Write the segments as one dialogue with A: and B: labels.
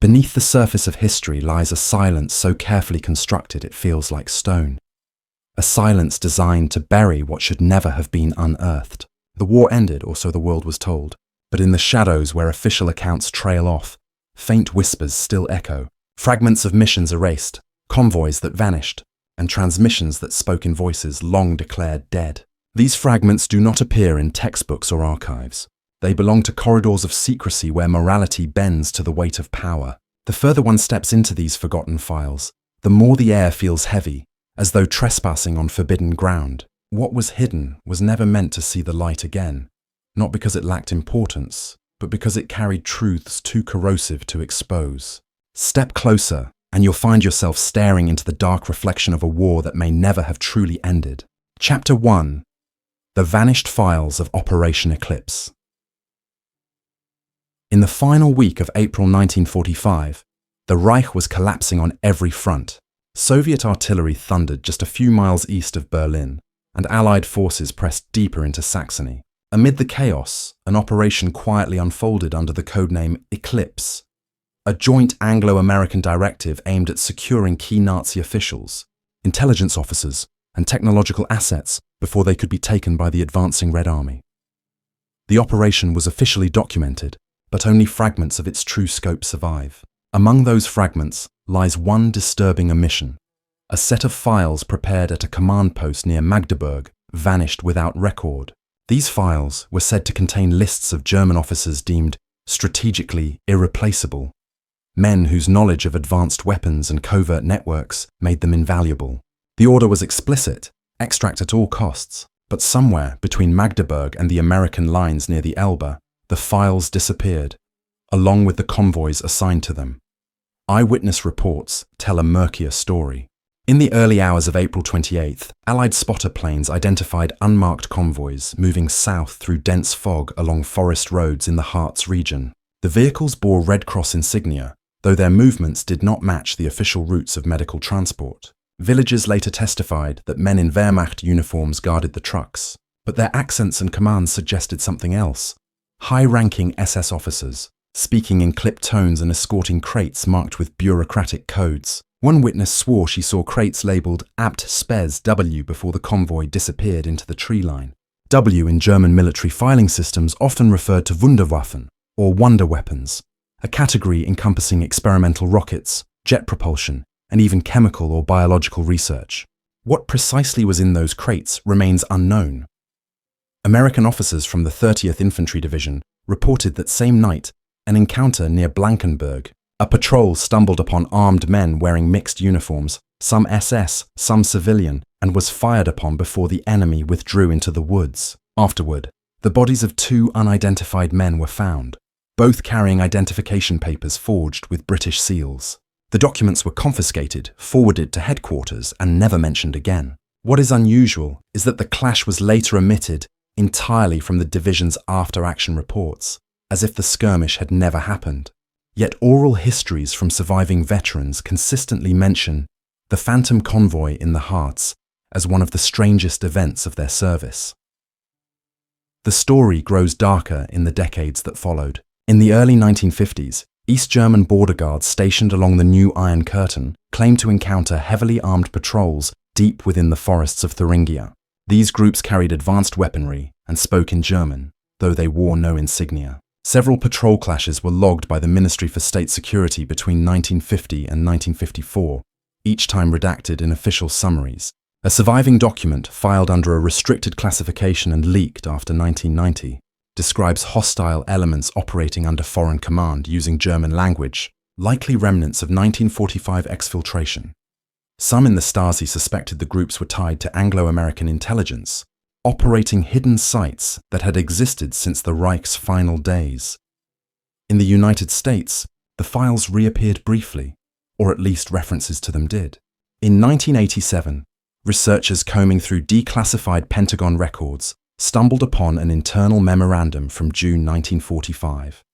A: Beneath the surface of history lies a silence so carefully constructed it feels like stone. A silence designed to bury what should never have been unearthed. The war ended, or so the world was told, but in the shadows where official accounts trail off, faint whispers still echo, fragments of missions erased, convoys that vanished, and transmissions that spoke in voices long declared dead. These fragments do not appear in textbooks or archives. They belong to corridors of secrecy where morality bends to the weight of power. The further one steps into these forgotten files, the more the air feels heavy, as though trespassing on forbidden ground. What was hidden was never meant to see the light again, not because it lacked importance, but because it carried truths too corrosive to expose. Step closer, and you'll find yourself staring into the dark reflection of a war that may never have truly ended. Chapter 1: The Vanished Files of Operation Eclipse. In the final week of April 1945, the Reich was collapsing on every front. Soviet artillery thundered just a few miles east of Berlin, and Allied forces pressed deeper into Saxony. Amid the chaos, an operation quietly unfolded under the codename Eclipse, a joint Anglo-American directive aimed at securing key Nazi officials, intelligence officers, and technological assets before they could be taken by the advancing Red Army. The operation was officially documented, but only fragments of its true scope survive. Among those fragments lies one disturbing omission. A set of files prepared at a command post near Magdeburg vanished without record. These files were said to contain lists of German officers deemed strategically irreplaceable, men whose knowledge of advanced weapons and covert networks made them invaluable. The order was explicit: extract at all costs, but somewhere between Magdeburg and the American lines near the Elbe, the files disappeared, along with the convoys assigned to them. Eyewitness reports tell a murkier story. In the early hours of April 28th, Allied spotter planes identified unmarked convoys moving south through dense fog along forest roads in the Harz region. The vehicles bore Red Cross insignia, though their movements did not match the official routes of medical transport. Villagers later testified that men in Wehrmacht uniforms guarded the trucks, but their accents and commands suggested something else. High-ranking SS officers, speaking in clipped tones and escorting crates marked with bureaucratic codes. One witness swore she saw crates labelled Abt Spes W before the convoy disappeared into the tree line. W in German military filing systems often referred to Wunderwaffen, or wonder weapons, a category encompassing experimental rockets, jet propulsion, and even chemical or biological research. What precisely was in those crates remains unknown. American officers from the 30th Infantry Division reported that same night, an encounter near Blankenberg. A patrol stumbled upon armed men wearing mixed uniforms, some SS, some civilian, and was fired upon before the enemy withdrew into the woods. Afterward, the bodies of two unidentified men were found, both carrying identification papers forged with British seals. The documents were confiscated, forwarded to headquarters, and never mentioned again. What is unusual is that the clash was later omitted entirely from the division's after-action reports, as if the skirmish had never happened. Yet oral histories from surviving veterans consistently mention the phantom convoy in the Harz as one of the strangest events of their service. The story grows darker in the decades that followed. In the early 1950s, East German border guards stationed along the new Iron Curtain claimed to encounter heavily armed patrols deep within the forests of Thuringia. These groups carried advanced weaponry and spoke in German, though they wore no insignia. Several patrol clashes were logged by the Ministry for State Security between 1950 and 1954, each time redacted in official summaries. A surviving document, filed under a restricted classification and leaked after 1990, describes hostile elements operating under foreign command using German language, likely remnants of 1945 exfiltration. Some in the Stasi suspected the groups were tied to Anglo-American intelligence, operating hidden sites that had existed since the Reich's final days. In the United States, the files reappeared briefly, or at least references to them did. In 1987, researchers combing through declassified Pentagon records stumbled upon an internal memorandum from June 1945.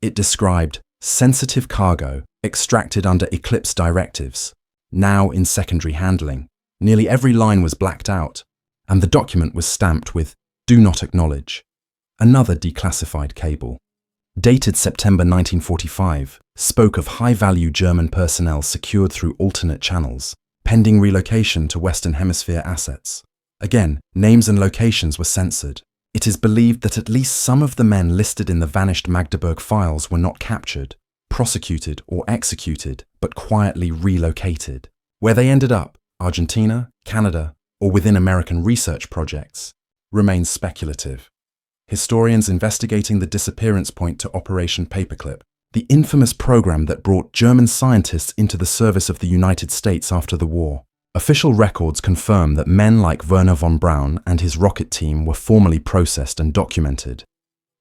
A: It described sensitive cargo extracted under Eclipse directives, now in secondary handling. Nearly every line was blacked out, and the document was stamped with "Do not acknowledge." Another declassified cable. dated September 1945, spoke of high-value German personnel secured through alternate channels, pending relocation to Western Hemisphere assets. Again, names and locations were censored. It is believed that at least some of the men listed in the vanished Magdeburg files were not captured, prosecuted, or executed, but quietly relocated. Where they ended up, Argentina, Canada, or within American research projects, remains speculative. Historians investigating the disappearance point to Operation Paperclip, the infamous program that brought German scientists into the service of the United States after the war. Official records confirm that men like Werner von Braun and his rocket team were formally processed and documented.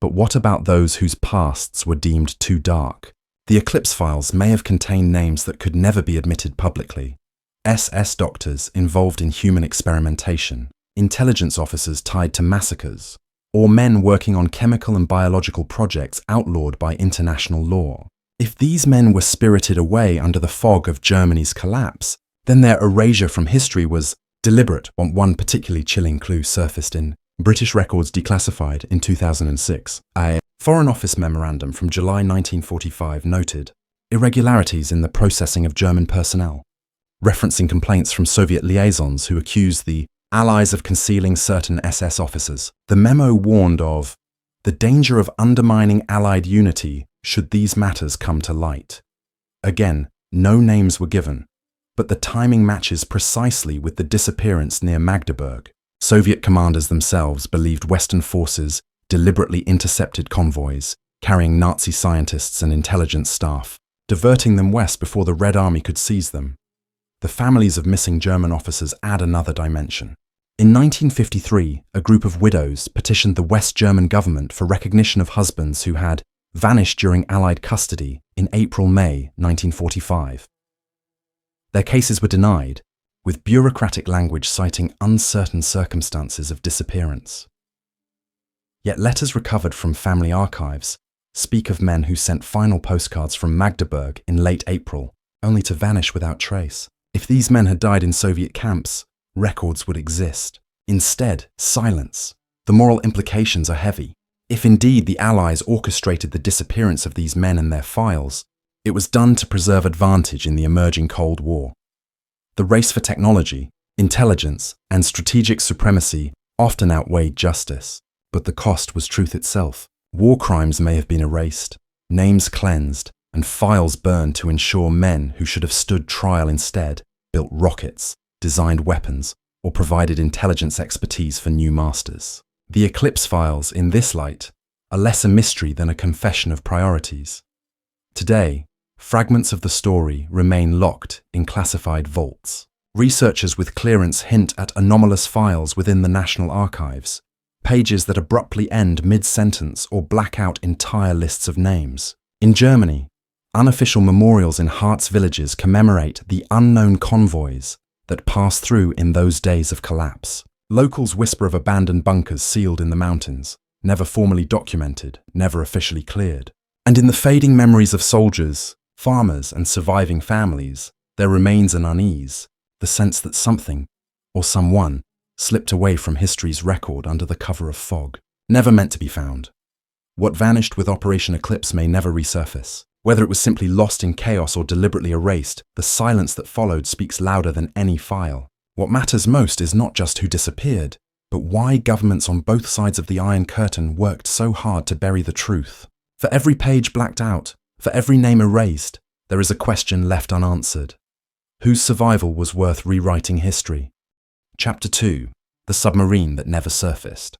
A: But what about those whose pasts were deemed too dark? The Eclipse files may have contained names that could never be admitted publicly. SS doctors involved in human experimentation, intelligence officers tied to massacres, or men working on chemical and biological projects outlawed by international law. If these men were spirited away under the fog of Germany's collapse, then their erasure from history was deliberate. One particularly chilling clue surfaced in British Records Declassified in 2006. A Foreign Office memorandum from July 1945 noted irregularities in the processing of German personnel, referencing complaints from Soviet liaisons who accused the Allies of concealing certain SS officers. The memo warned of the danger of undermining Allied unity should these matters come to light. Again, no names were given, but the timing matches precisely with the disappearance near Magdeburg. Soviet commanders themselves believed Western forces deliberately intercepted convoys carrying Nazi scientists and intelligence staff, diverting them west before the Red Army could seize them. The families of missing German officers add another dimension. In 1953, a group of widows petitioned the West German government for recognition of husbands who had vanished during Allied custody in April-May 1945. Their cases were denied, with bureaucratic language citing uncertain circumstances of disappearance. Yet letters recovered from family archives speak of men who sent final postcards from Magdeburg in late April, only to vanish without trace. If these men had died in Soviet camps, records would exist. Instead, silence. The moral implications are heavy. If indeed the Allies orchestrated the disappearance of these men and their files, it was done to preserve advantage in the emerging Cold War. The race for technology, intelligence, and strategic supremacy often outweighed justice, but the cost was truth itself. War crimes may have been erased, names cleansed, and files burned to ensure men who should have stood trial instead built rockets, designed weapons, or provided intelligence expertise for new masters. The Eclipse files, in this light, are less a mystery than a confession of priorities. Today, fragments of the story remain locked in classified vaults. Researchers with clearance hint at anomalous files within the National Archives, pages that abruptly end mid-sentence or black out entire lists of names. In Germany, unofficial memorials in Harz villages commemorate the unknown convoys that passed through in those days of collapse. Locals whisper of abandoned bunkers sealed in the mountains, never formally documented, never officially cleared. And in the fading memories of soldiers, farmers, and surviving families, there remains an unease, the sense that something, or someone, slipped away from history's record under the cover of fog, never meant to be found. What vanished with Operation Eclipse may never resurface. Whether it was simply lost in chaos or deliberately erased, the silence that followed speaks louder than any file. What matters most is not just who disappeared, but why governments on both sides of the Iron Curtain worked so hard to bury the truth. For every page blacked out, for every name erased, there is a question left unanswered. Whose survival was worth rewriting history? Chapter 2. The Submarine That Never Surfaced.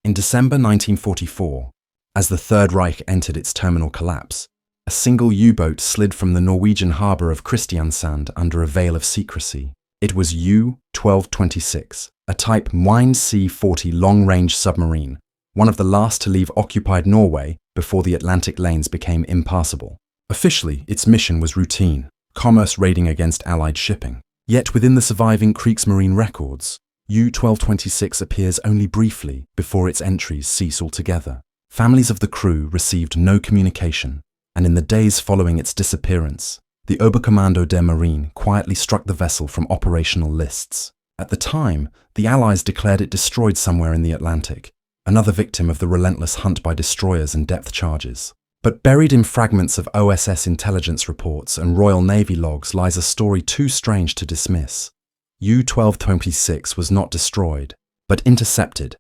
A: In December 1944, as the Third Reich entered its terminal collapse, a single U-boat slid from the Norwegian harbour of Kristiansand under a veil of secrecy. It was U-1226, a type Wind C-40 long-range submarine, one of the last to leave occupied Norway before the Atlantic lanes became impassable. Officially, its mission was routine, commerce raiding against Allied shipping. Yet within the surviving Kriegsmarine records, U-1226 appears only briefly before its entries cease altogether. Families of the crew received no communication, and in the days following its disappearance, the Oberkommando der Marine quietly struck the vessel from operational lists. At the time, the Allies declared it destroyed somewhere in the Atlantic, another victim of the relentless hunt by destroyers and depth charges. But buried in fragments of OSS intelligence reports and Royal Navy logs lies a story too strange to dismiss. U-1226 was not destroyed, but intercepted.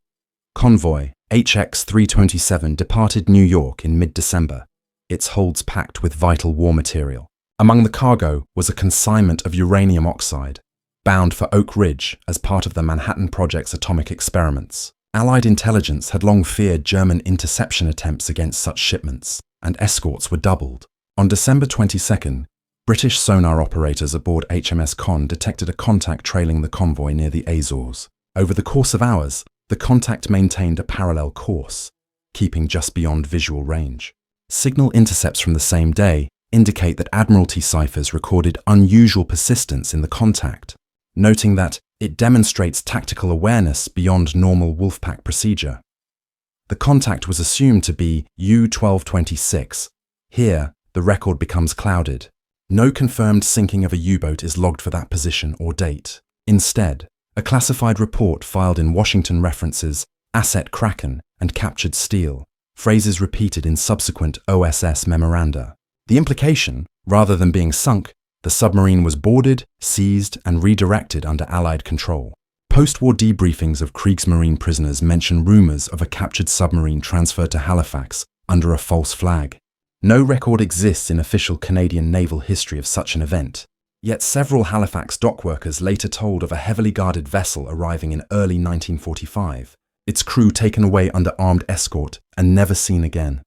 A: Convoy HX-327 departed New York in mid-December, its holds packed with vital war material. Among the cargo was a consignment of uranium oxide, bound for Oak Ridge as part of the Manhattan Project's atomic experiments. Allied intelligence had long feared German interception attempts against such shipments, and escorts were doubled. On December 22nd, British sonar operators aboard HMS Conn detected a contact trailing the convoy near the Azores. Over the course of hours, the contact maintained a parallel course, keeping just beyond visual range. Signal intercepts from the same day indicate that Admiralty ciphers recorded unusual persistence in the contact, noting that it demonstrates tactical awareness beyond normal Wolfpack procedure. The contact was assumed to be U-1226. Here, the record becomes clouded. No confirmed sinking of a U-boat is logged for that position or date. Instead, a classified report filed in Washington references asset Kraken and captured steel, phrases repeated in subsequent OSS memoranda. The implication, rather than being sunk, the submarine was boarded, seized, and redirected under Allied control. Post-war debriefings of Kriegsmarine prisoners mention rumors of a captured submarine transferred to Halifax under a false flag. No record exists in official Canadian naval history of such an event, yet several Halifax dockworkers later told of a heavily guarded vessel arriving in early 1945, its crew taken away under armed escort and never seen again.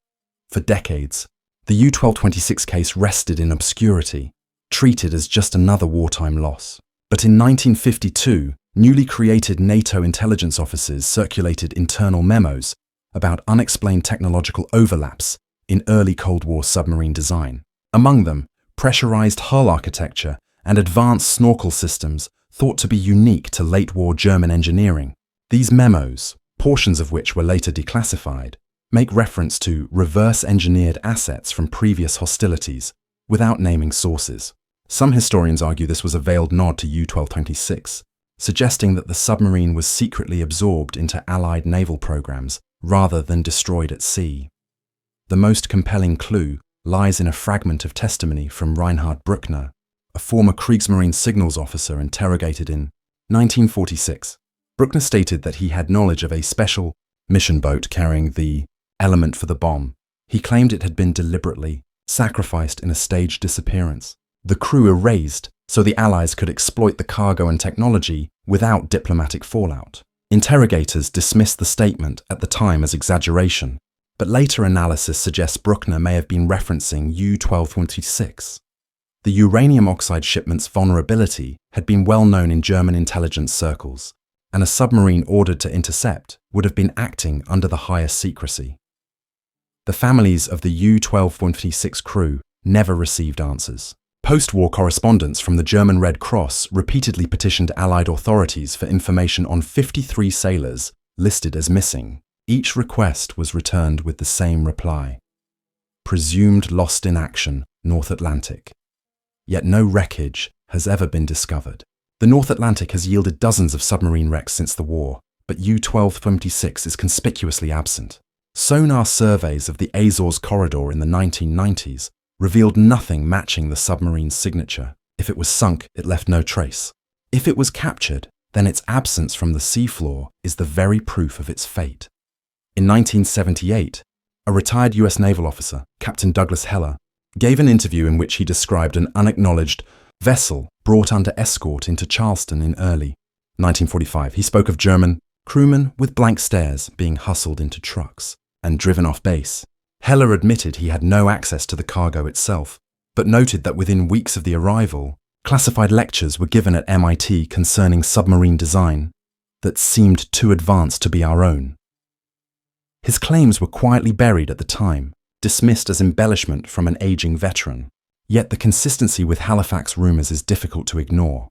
A: For decades, the U-1226 case rested in obscurity, treated as just another wartime loss. But in 1952, newly created NATO intelligence offices circulated internal memos about unexplained technological overlaps in early Cold War submarine design. Among them, pressurized hull architecture and advanced snorkel systems thought to be unique to late-war German engineering. These memos, portions of which were later declassified, make reference to reverse-engineered assets from previous hostilities, without naming sources. Some historians argue this was a veiled nod to U-1226, suggesting that the submarine was secretly absorbed into Allied naval programs rather than destroyed at sea. The most compelling clue lies in a fragment of testimony from Reinhard Bruckner, a former Kriegsmarine signals officer interrogated in 1946. Bruckner stated that he had knowledge of a special mission boat carrying the element for the bomb. He claimed it had been deliberately sacrificed in a staged disappearance. The crew erased so the Allies could exploit the cargo and technology without diplomatic fallout. Interrogators dismissed the statement at the time as exaggeration, but later analysis suggests Bruckner may have been referencing U-1226. The uranium oxide shipment's vulnerability had been well known in German intelligence circles, and a submarine ordered to intercept would have been acting under the highest secrecy. The families of the U-1226 crew never received answers. Post-war correspondents from the German Red Cross repeatedly petitioned Allied authorities for information on 53 sailors listed as missing. Each request was returned with the same reply: presumed lost in action, North Atlantic. Yet no wreckage has ever been discovered. The North Atlantic has yielded dozens of submarine wrecks since the war, but U-1226 is conspicuously absent. Sonar surveys of the Azores corridor in the 1990s revealed nothing matching the submarine's signature. If it was sunk, it left no trace. If it was captured, then its absence from the seafloor is the very proof of its fate. In 1978, a retired US naval officer, Captain Douglas Heller, gave an interview in which he described an unacknowledged vessel brought under escort into Charleston in early 1945. He spoke of German crewmen with blank stares being hustled into trucks and driven off base. Heller admitted he had no access to the cargo itself, but noted that within weeks of the arrival, classified lectures were given at MIT concerning submarine design that seemed too advanced to be our own. His claims were quietly buried at the time, dismissed as embellishment from an aging veteran. Yet the consistency with Halifax rumors is difficult to ignore.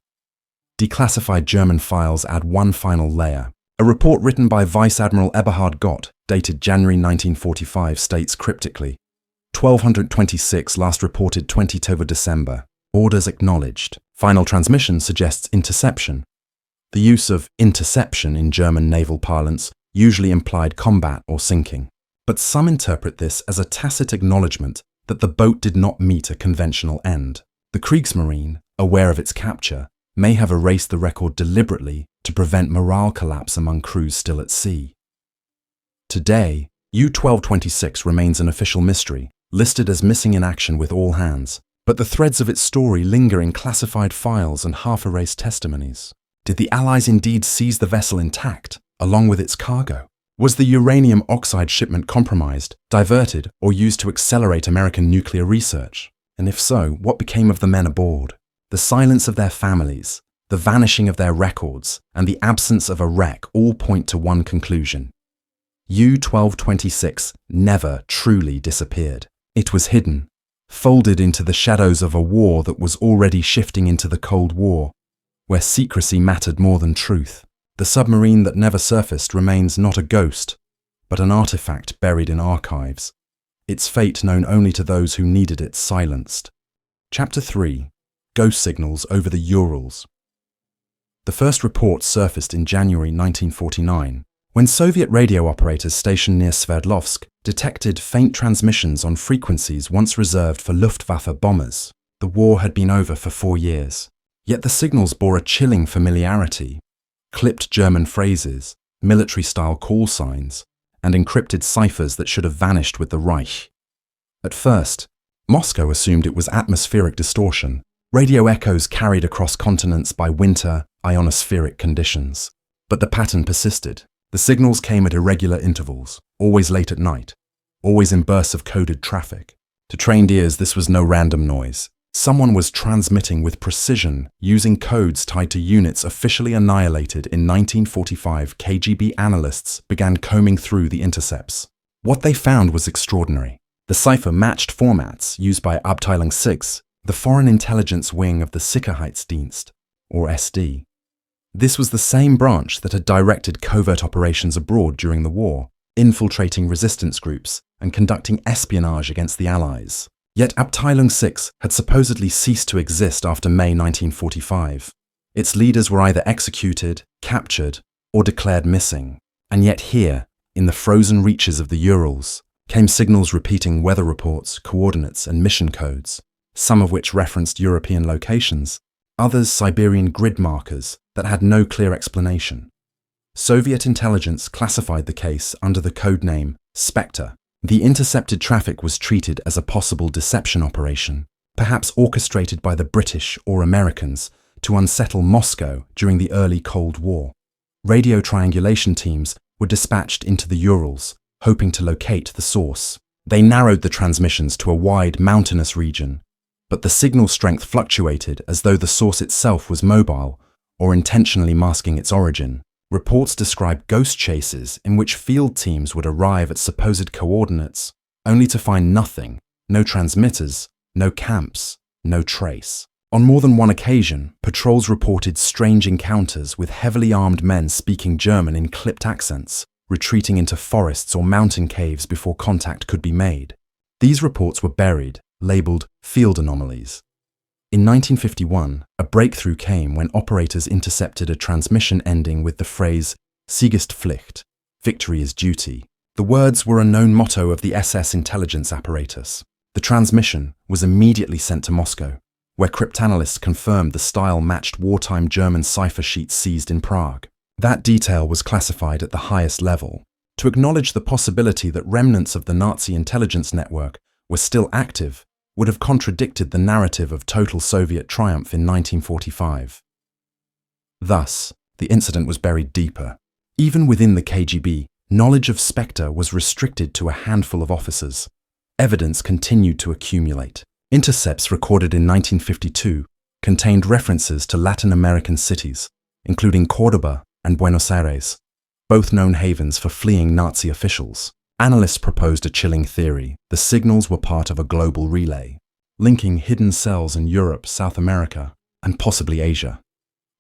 A: Declassified German files add one final layer. A report written by Vice Admiral Eberhard Gott, dated January 1945, states cryptically, 1226 last reported 20th December. Orders acknowledged. Final transmission suggests interception. The use of interception in German naval parlance usually implied combat or sinking. But some interpret this as a tacit acknowledgement that the boat did not meet a conventional end. The Kriegsmarine, aware of its capture, may have erased the record deliberately to prevent morale collapse among crews still at sea. Today, U-1226 remains an official mystery, listed as missing in action with all hands, but the threads of its story linger in classified files and half-erased testimonies. Did the Allies indeed seize the vessel intact, along with its cargo? Was the uranium oxide shipment compromised, diverted, or used to accelerate American nuclear research? And if so, what became of the men aboard? The silence of their families, the vanishing of their records, and the absence of a wreck all point to one conclusion. U-1226 never truly disappeared. It was hidden, folded into the shadows of a war that was already shifting into the Cold War, where secrecy mattered more than truth. The submarine that never surfaced remains not a ghost, but an artifact buried in archives, its fate known only to those who needed it silenced. Chapter 3. Ghost Signals over the Urals. The first report surfaced in January 1949, when Soviet radio operators stationed near Sverdlovsk detected faint transmissions on frequencies once reserved for Luftwaffe bombers. The war had been over for 4 years, yet the signals bore a chilling familiarity. Clipped German phrases, military-style call signs, and encrypted ciphers that should have vanished with the Reich. At first, Moscow assumed it was atmospheric distortion, radio echoes carried across continents by winter, ionospheric conditions. But the pattern persisted. The signals came at irregular intervals, always late at night, always in bursts of coded traffic. To trained ears, this was no random noise. Someone was transmitting with precision using codes tied to units officially annihilated in 1945. KGB analysts began combing through the intercepts. What they found was extraordinary. The cipher matched formats used by Abteilung 6, the foreign intelligence wing of the Sicherheitsdienst, or SD. This was the same branch that had directed covert operations abroad during the war, infiltrating resistance groups and conducting espionage against the Allies. Yet Abteilung 6 had supposedly ceased to exist after May 1945. Its leaders were either executed, captured, or declared missing. And yet here, in the frozen reaches of the Urals, came signals repeating weather reports, coordinates, and mission codes, some of which referenced European locations, others Siberian grid markers that had no clear explanation. Soviet intelligence classified the case under the code name Spectre. The intercepted traffic was treated as a possible deception operation, perhaps orchestrated by the British or Americans to unsettle Moscow during the early Cold War. Radio triangulation teams were dispatched into the Urals, hoping to locate the source. They narrowed the transmissions to a wide mountainous region, but the signal strength fluctuated as though the source itself was mobile or intentionally masking its origin. Reports describe ghost chases in which field teams would arrive at supposed coordinates, only to find nothing, no transmitters, no camps, no trace. On more than one occasion, patrols reported strange encounters with heavily armed men speaking German in clipped accents, retreating into forests or mountain caves before contact could be made. These reports were buried, labeled field anomalies. In 1951, a breakthrough came when operators intercepted a transmission ending with the phrase Siegespflicht, victory is duty. The words were a known motto of the SS intelligence apparatus. The transmission was immediately sent to Moscow, where cryptanalysts confirmed the style matched wartime German cipher sheets seized in Prague. That detail was classified at the highest level. To acknowledge the possibility that remnants of the Nazi intelligence network were still active would have contradicted the narrative of total Soviet triumph in 1945. Thus, the incident was buried deeper. Even within the KGB, knowledge of Spectre was restricted to a handful of officers. Evidence continued to accumulate. Intercepts recorded in 1952 contained references to Latin American cities, including Córdoba and Buenos Aires, both known havens for fleeing Nazi officials. Analysts proposed a chilling theory. The signals were part of a global relay, linking hidden cells in Europe, South America, and possibly Asia.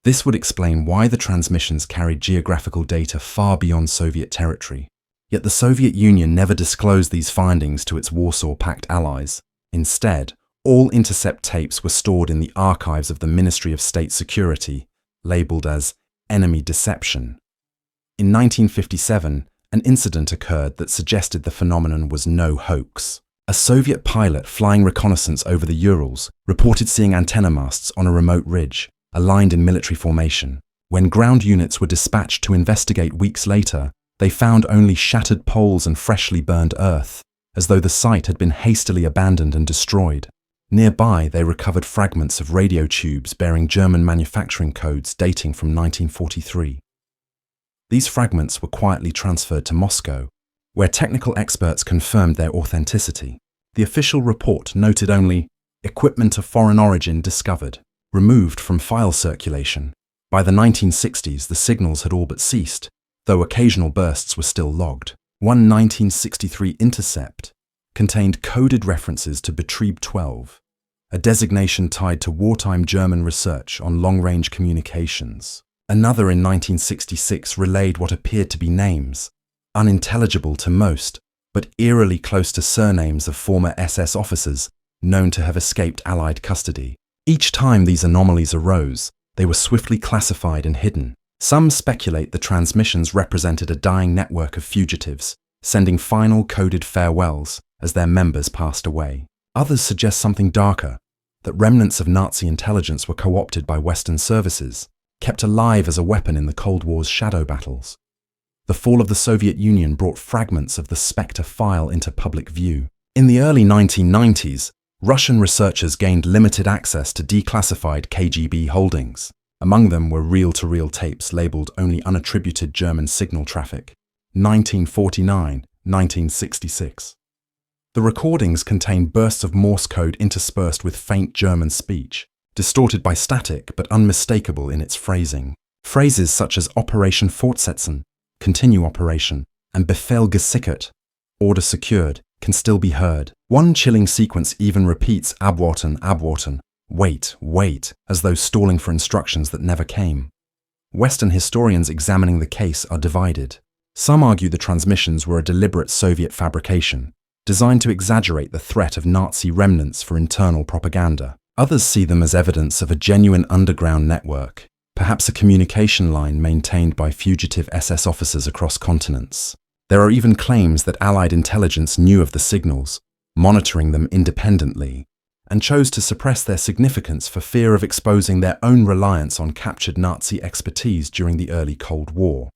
A: This would explain why the transmissions carried geographical data far beyond Soviet territory. Yet the Soviet Union never disclosed these findings to its Warsaw Pact allies. Instead, all intercept tapes were stored in the archives of the Ministry of State Security, labeled as enemy deception. In 1957, an incident occurred that suggested the phenomenon was no hoax. A Soviet pilot flying reconnaissance over the Urals reported seeing antenna masts on a remote ridge, aligned in military formation. When ground units were dispatched to investigate weeks later, they found only shattered poles and freshly burned earth, as though the site had been hastily abandoned and destroyed. Nearby, they recovered fragments of radio tubes bearing German manufacturing codes dating from 1943. These fragments were quietly transferred to Moscow, where technical experts confirmed their authenticity. The official report noted only, "Equipment of foreign origin discovered, removed from file circulation." By the 1960s, the signals had all but ceased, though occasional bursts were still logged. One 1963 intercept contained coded references to Betrieb 12, a designation tied to wartime German research on long-range communications. Another in 1966 relayed what appeared to be names, unintelligible to most, but eerily close to surnames of former SS officers known to have escaped Allied custody. Each time these anomalies arose, they were swiftly classified and hidden. Some speculate the transmissions represented a dying network of fugitives, sending final coded farewells as their members passed away. Others suggest something darker, that remnants of Nazi intelligence were co-opted by Western services, kept alive as a weapon in the Cold War's shadow battles. The fall of the Soviet Union brought fragments of the Spectre file into public view. In the early 1990s, Russian researchers gained limited access to declassified KGB holdings. Among them were reel-to-reel tapes labeled only unattributed German signal traffic, 1949-1966. The recordings contain bursts of Morse code interspersed with faint German speech, distorted by static but unmistakable in its phrasing. Phrases such as Operation Fortsetzen, continue operation, and Befehl gesichert, order secured, can still be heard. One chilling sequence even repeats abwarten, abwarten, wait, wait, as though stalling for instructions that never came. Western historians examining the case are divided. Some argue the transmissions were a deliberate Soviet fabrication, designed to exaggerate the threat of Nazi remnants for internal propaganda. Others see them as evidence of a genuine underground network, perhaps a communication line maintained by fugitive SS officers across continents. There are even claims that Allied intelligence knew of the signals, monitoring them independently, and chose to suppress their significance for fear of exposing their own reliance on captured Nazi expertise during the early Cold War.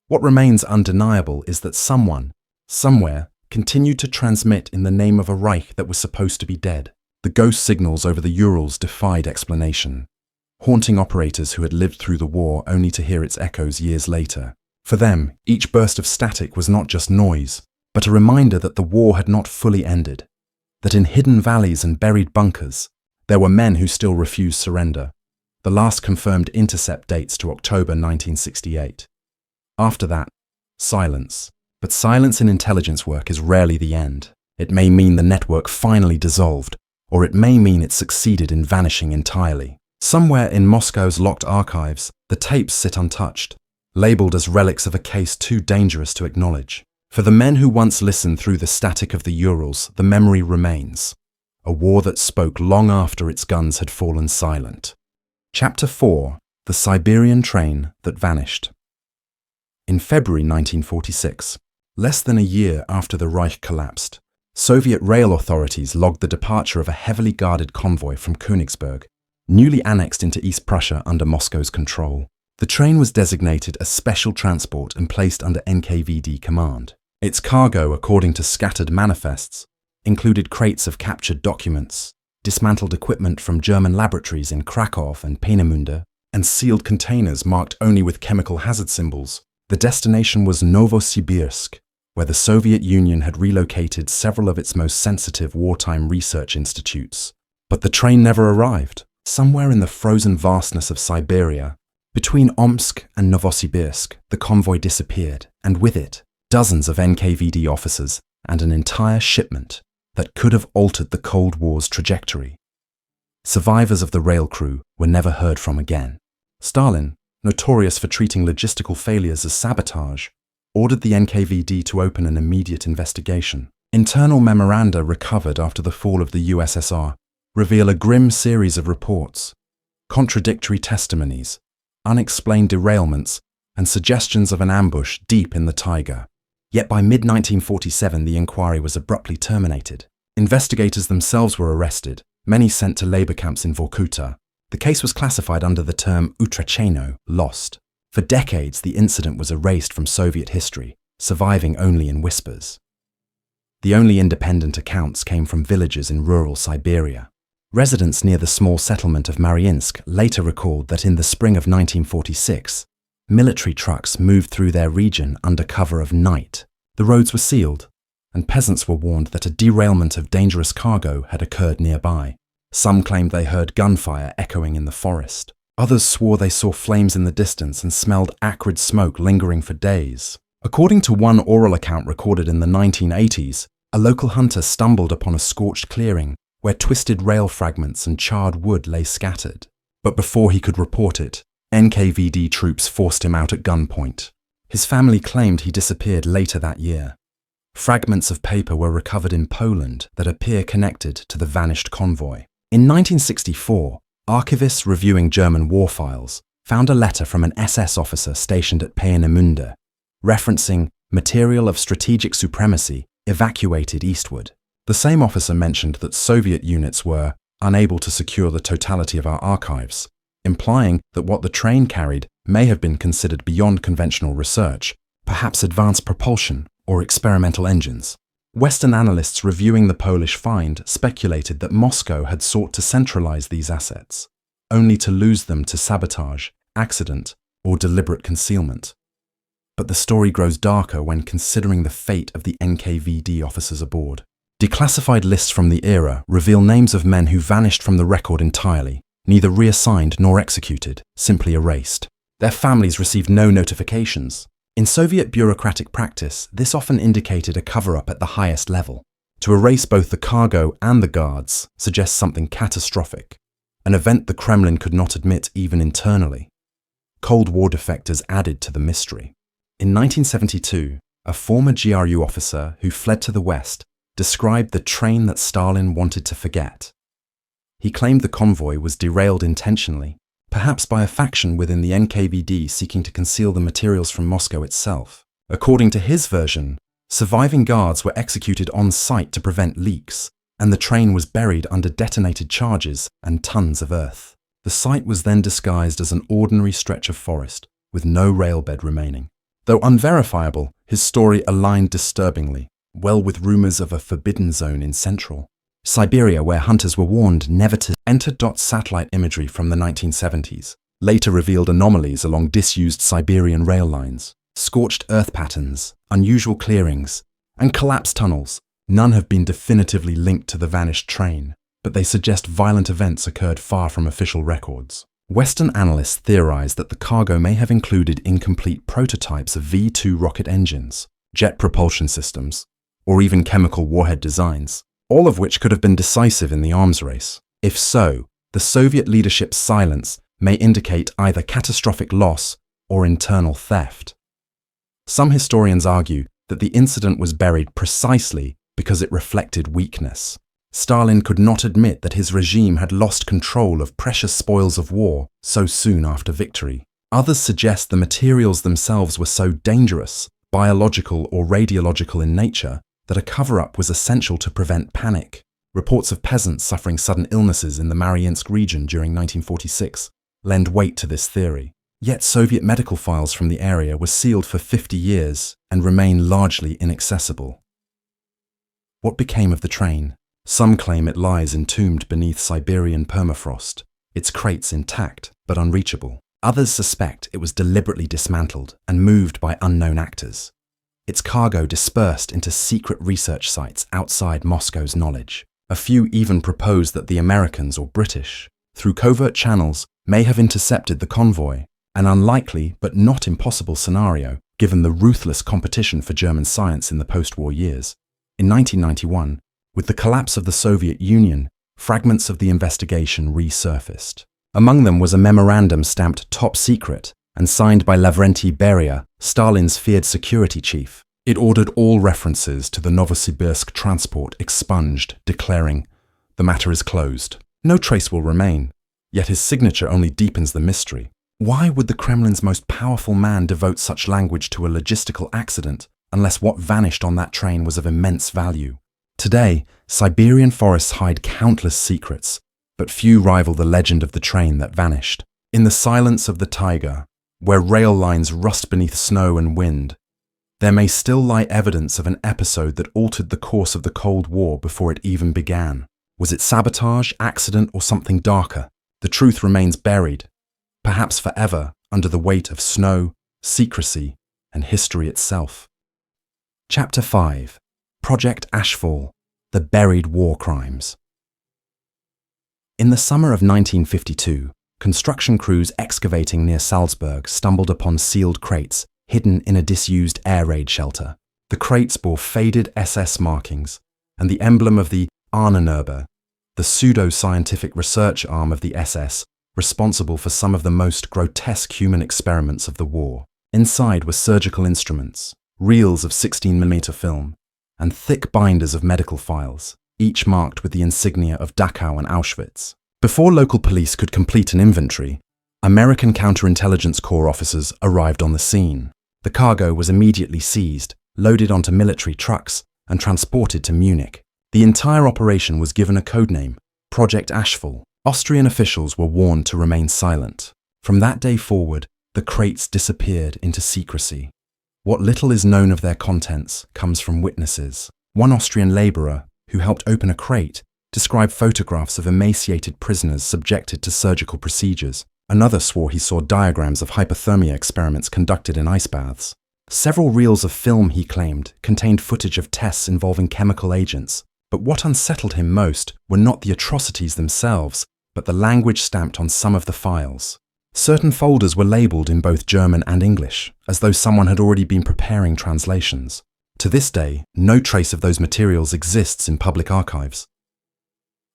A: What remains undeniable is that someone, somewhere, continued to transmit in the name of a Reich that was supposed to be dead. The ghost signals over the Urals defied explanation, haunting operators who had lived through the war only to hear its echoes years later. For them, each burst of static was not just noise, but a reminder that the war had not fully ended, that in hidden valleys and buried bunkers, there were men who still refused surrender. The last confirmed intercept dates to October 1968. After that, silence. But silence in intelligence work is rarely the end. It may mean the network finally dissolved, or it may mean it succeeded in vanishing entirely. Somewhere in Moscow's locked archives, the tapes sit untouched, labeled as relics of a case too dangerous to acknowledge. For the men who once listened through the static of the Urals, the memory remains. A war that spoke long after its guns had fallen silent. Chapter 4: The Siberian Train That Vanished. In February 1946, less than a year after the Reich collapsed, Soviet rail authorities logged the departure of a heavily guarded convoy from Königsberg, newly annexed into East Prussia under Moscow's control. The train was designated as special transport and placed under NKVD command. Its cargo, according to scattered manifests, included crates of captured documents, dismantled equipment from German laboratories in Krakow and Peenemünde, and sealed containers marked only with chemical hazard symbols. The destination was Novosibirsk, where the Soviet Union had relocated several of its most sensitive wartime research institutes. But the train never arrived. Somewhere in the frozen vastness of Siberia, between Omsk and Novosibirsk, the convoy disappeared, and with it, dozens of NKVD officers and an entire shipment that could have altered the Cold War's trajectory. Survivors of the rail crew were never heard from again. Stalin, notorious for treating logistical failures as sabotage, ordered the NKVD to open an immediate investigation. Internal memoranda recovered after the fall of the USSR reveal a grim series of reports, contradictory testimonies, unexplained derailments, and suggestions of an ambush deep in the taiga. Yet by mid-1947, the inquiry was abruptly terminated. Investigators themselves were arrested, many sent to labor camps in Vorkuta. The case was classified under the term utraceno, lost. For decades, the incident was erased from Soviet history, surviving only in whispers. The only independent accounts came from villages in rural Siberia. Residents near the small settlement of Mariinsk later recalled that in the spring of 1946, military trucks moved through their region under cover of night. The roads were sealed, and peasants were warned that a derailment of dangerous cargo had occurred nearby. Some claimed they heard gunfire echoing in the forest. Others swore they saw flames in the distance and smelled acrid smoke lingering for days. According to one oral account recorded in the 1980s, a local hunter stumbled upon a scorched clearing where twisted rail fragments and charred wood lay scattered. But before he could report it, NKVD troops forced him out at gunpoint. His family claimed he disappeared later that year. Fragments of paper were recovered in Poland that appear connected to the vanished convoy. In 1964, archivists reviewing German war files found a letter from an SS officer stationed at Peenemünde, referencing material of strategic supremacy evacuated eastward. The same officer mentioned that Soviet units were unable to secure the totality of our archives, implying that what the train carried may have been considered beyond conventional research, perhaps advanced propulsion or experimental engines. Western analysts reviewing the Polish find speculated that Moscow had sought to centralize these assets, only to lose them to sabotage, accident, or deliberate concealment. But the story grows darker when considering the fate of the NKVD officers aboard. Declassified lists from the era reveal names of men who vanished from the record entirely, neither reassigned nor executed, simply erased. Their families received no notifications. In Soviet bureaucratic practice, this often indicated a cover-up at the highest level. To erase both the cargo and the guards suggests something catastrophic, an event the Kremlin could not admit even internally. Cold War defectors added to the mystery. In 1972, a former GRU officer who fled to the West described the train that Stalin wanted to forget. He claimed the convoy was derailed intentionally, perhaps by a faction within the NKVD seeking to conceal the materials from Moscow itself. According to his version, surviving guards were executed on site to prevent leaks, and the train was buried under detonated charges and tons of earth. The site was then disguised as an ordinary stretch of forest, with no railbed remaining. Though unverifiable, his story aligned disturbingly, well with rumors of a forbidden zone in central Siberia where hunters were warned never to enter. Satellite imagery from the 1970s later revealed anomalies along disused Siberian rail lines, scorched earth patterns, unusual clearings, and collapsed tunnels. None have been definitively linked to the vanished train, but they suggest violent events occurred far from official records. Western analysts theorize that the cargo may have included incomplete prototypes of V-2 rocket engines, jet propulsion systems, or even chemical warhead designs, all of which could have been decisive in the arms race. If so, the Soviet leadership's silence may indicate either catastrophic loss or internal theft. Some historians argue that the incident was buried precisely because it reflected weakness. Stalin could not admit that his regime had lost control of precious spoils of war so soon after victory. Others suggest the materials themselves were so dangerous, biological or radiological in nature, that a cover-up was essential to prevent panic. Reports of peasants suffering sudden illnesses in the Mariinsk region during 1946 lend weight to this theory. Yet Soviet medical files from the area were sealed for 50 years and remain largely inaccessible. What became of the train? Some claim it lies entombed beneath Siberian permafrost, its crates intact but unreachable. Others suspect it was deliberately dismantled and moved by unknown actors, its cargo dispersed into secret research sites outside Moscow's knowledge. A few even propose that the Americans or British, through covert channels, may have intercepted the convoy, an unlikely but not impossible scenario given the ruthless competition for German science in the post-war years. In 1991, with the collapse of the Soviet Union, fragments of the investigation resurfaced. Among them was a memorandum stamped top secret and signed by Lavrentiy Beria, Stalin's feared security chief. It ordered all references to the Novosibirsk transport expunged, declaring, "The matter is closed. No trace will remain." Yet his signature only deepens the mystery. Why would the Kremlin's most powerful man devote such language to a logistical accident unless what vanished on that train was of immense value? Today, Siberian forests hide countless secrets, but few rival the legend of the train that vanished. In the silence of the taiga, where rail lines rust beneath snow and wind, there may still lie evidence of an episode that altered the course of the Cold War before it even began. Was it sabotage, accident, or something darker? The truth remains buried, perhaps forever, under the weight of snow, secrecy, and history itself. Chapter 5. Project Ashfall, The Buried War Crimes. In the summer of 1952, construction crews excavating near Salzburg stumbled upon sealed crates hidden in a disused air raid shelter. The crates bore faded SS markings and the emblem of the Ahnenwerber, the pseudo-scientific research arm of the SS, responsible for some of the most grotesque human experiments of the war. Inside were surgical instruments, reels of 16mm film, and thick binders of medical files, each marked with the insignia of Dachau and Auschwitz. Before local police could complete an inventory, American counterintelligence corps officers arrived on the scene. The cargo was immediately seized, loaded onto military trucks, and transported to Munich. The entire operation was given a codename, Project Ashfall. Austrian officials were warned to remain silent. From that day forward, the crates disappeared into secrecy. What little is known of their contents comes from witnesses. One Austrian laborer, who helped open a crate, described photographs of emaciated prisoners subjected to surgical procedures. Another swore he saw diagrams of hypothermia experiments conducted in ice baths. Several reels of film, he claimed, contained footage of tests involving chemical agents. But what unsettled him most were not the atrocities themselves, but the language stamped on some of the files. Certain folders were labelled in both German and English, as though someone had already been preparing translations. To this day, no trace of those materials exists in public archives.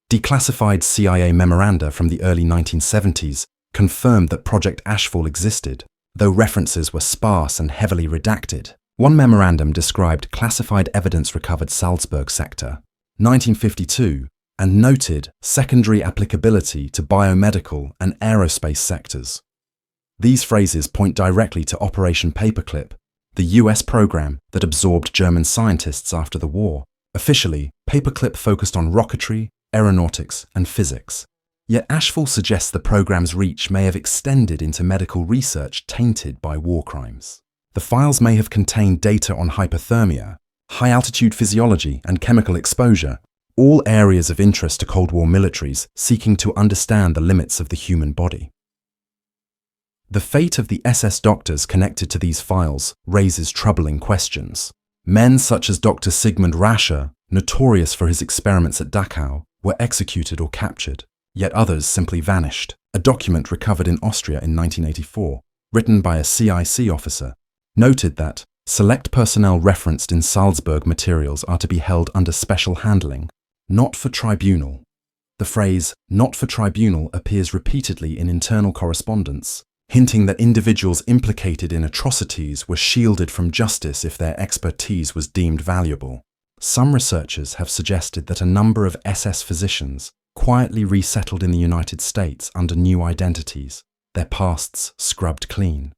A: Declassified CIA memoranda from the early 1970s confirmed that Project Ashfall existed, though references were sparse and heavily redacted. One memorandum described classified evidence recovered Salzburg sector, 1952, and noted secondary applicability to biomedical and aerospace sectors. These phrases point directly to Operation Paperclip, the US program that absorbed German scientists after the war. Officially, Paperclip focused on rocketry, aeronautics, and physics. Yet Ashfall suggests the program's reach may have extended into medical research tainted by war crimes. The files may have contained data on hypothermia, high-altitude physiology, and chemical exposure, all areas of interest to Cold War militaries seeking to understand the limits of the human body. The fate of the SS doctors connected to these files raises troubling questions. Men such as Dr. Sigmund Rascher, notorious for his experiments at Dachau, were executed or captured, yet others simply vanished. A document recovered in Austria in 1984, written by a CIC officer, noted that select personnel referenced in Salzburg materials are to be held under special handling, not for tribunal. The phrase, not for tribunal, appears repeatedly in internal correspondence, hinting that individuals implicated in atrocities were shielded from justice if their expertise was deemed valuable. Some researchers have suggested that a number of SS physicians quietly resettled in the United States under new identities, their pasts scrubbed clean.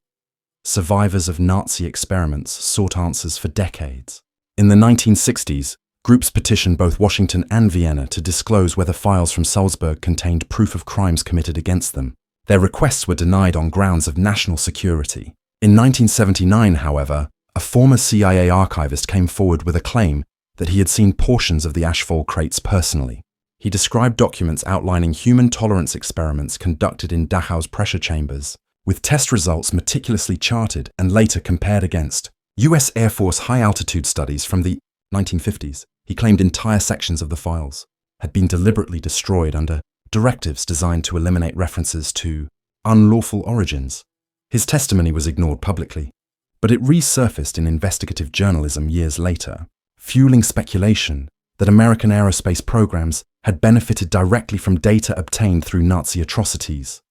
A: Survivors of Nazi experiments sought answers for decades. In the 1960s, groups petitioned both Washington and Vienna to disclose whether files from Salzburg contained proof of crimes committed against them. Their requests were denied on grounds of national security. In 1979, however, a former CIA archivist came forward with a claim that he had seen portions of the Ashfall crates personally. He described documents outlining human tolerance experiments conducted in Dachau's pressure chambers, with test results meticulously charted and later compared against US Air Force high-altitude studies from the 1950s. He claimed entire sections of the files had been deliberately destroyed under directives designed to eliminate references to unlawful origins. His testimony was ignored publicly, but it resurfaced in investigative journalism years later, fueling speculation that American aerospace programs had benefited directly from data obtained through Nazi atrocities.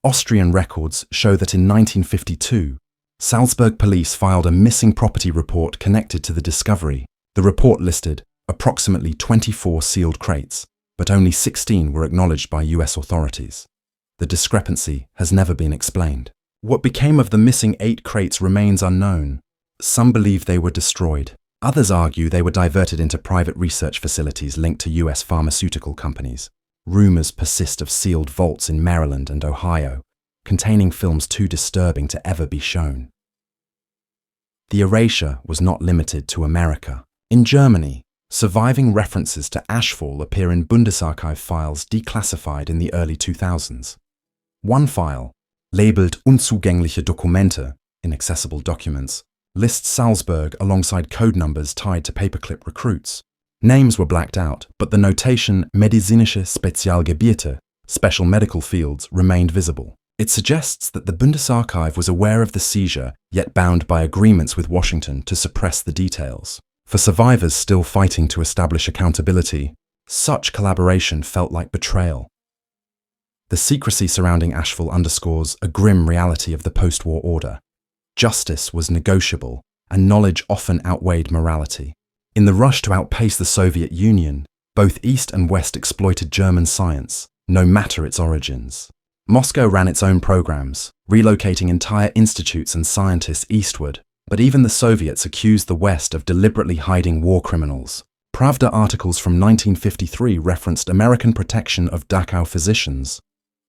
A: Austrian records show that in 1952, Salzburg police filed a missing property report connected to the discovery. The report listed approximately 24 sealed crates, but only 16 were acknowledged by US authorities. The discrepancy has never been explained. What became of the missing 8 crates remains unknown. Some believe they were destroyed. Others argue they were diverted into private research facilities linked to US pharmaceutical companies. Rumors persist of sealed vaults in Maryland and Ohio, containing films too disturbing to ever be shown. The erasure was not limited to America. In Germany, surviving references to Ashfall appear in Bundesarchiv files declassified in the early 2000s. One file, labeled Unzugängliche Dokumente, inaccessible documents, lists Salzburg alongside code numbers tied to paperclip recruits. Names were blacked out, but the notation medizinische Spezialgebiete, special medical fields, remained visible. It suggests that the Bundesarchiv was aware of the seizure, yet bound by agreements with Washington to suppress the details. For survivors still fighting to establish accountability, such collaboration felt like betrayal. The secrecy surrounding Ashfall underscores a grim reality of the post-war order. Justice was negotiable, and knowledge often outweighed morality. In the rush to outpace the Soviet Union, both East and West exploited German science, no matter its origins. Moscow ran its own programs, relocating entire institutes and scientists eastward, but even the Soviets accused the West of deliberately hiding war criminals. Pravda articles from 1953 referenced American protection of Dachau physicians,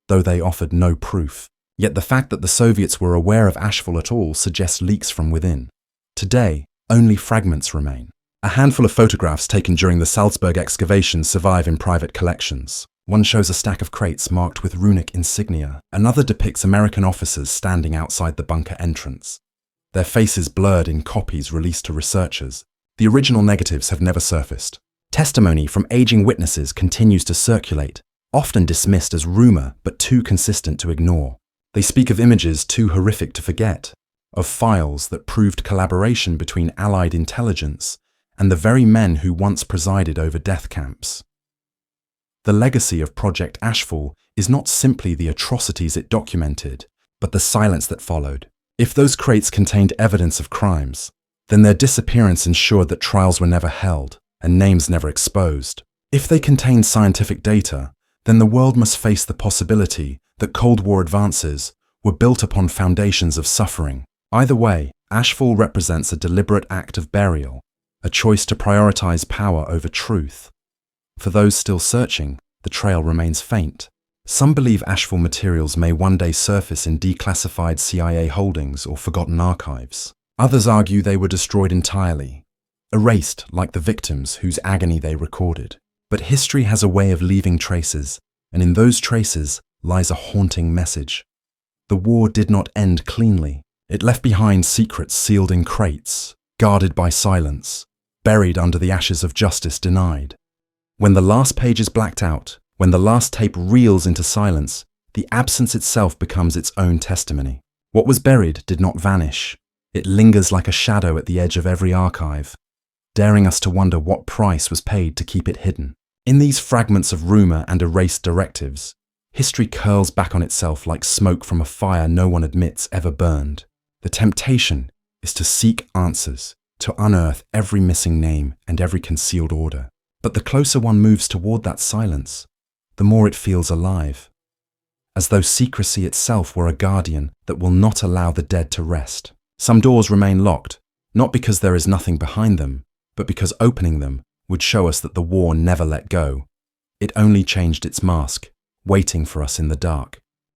A: though they offered no proof. Yet the fact that the Soviets were aware of Ashfall at all suggests leaks from within. Today, only fragments remain. A handful of photographs taken during the Salzburg excavations survive in private collections. One shows a stack of crates marked with runic insignia. Another depicts American officers standing outside the bunker entrance, their faces blurred in copies released to researchers. The original negatives have never surfaced. Testimony from aging witnesses continues to circulate, often dismissed as rumor but too consistent to ignore. They speak of images too horrific to forget, of files that proved collaboration between Allied intelligence and the very men who once presided over death camps. The legacy of Project Ashfall is not simply the atrocities it documented, but the silence that followed. If those crates contained evidence of crimes, then their disappearance ensured that trials were never held and names never exposed. If they contained scientific data, then the world must face the possibility that Cold War advances were built upon foundations of suffering. Either way, Ashfall represents a deliberate act of burial, a choice to prioritize power over truth. For those still searching, the trail remains faint. Some believe Ashfall materials may one day surface in declassified CIA holdings or forgotten archives. Others argue they were destroyed entirely, erased like the victims whose agony they recorded. But history has a way of leaving traces, and in those traces lies a haunting message. The war did not end cleanly. It left behind secrets sealed in crates, guarded by silence, buried under the ashes of justice denied. When the last page is blacked out, when the last tape reels into silence, the absence itself becomes its own testimony. What was buried did not vanish. It lingers like a shadow at the edge of every archive, daring us to wonder what price was paid to keep it hidden. In these fragments of rumor and erased directives, history curls back on itself like smoke from a fire no one admits ever burned. The temptation is to seek answers, to unearth every missing name and every concealed order. But the closer one moves toward that silence, the more it feels alive, as though secrecy itself were a guardian that will not allow the dead to rest. Some doors remain locked, not because there is nothing behind them, but because opening them would show us that the war never let go. It only changed its mask, waiting for us in the dark.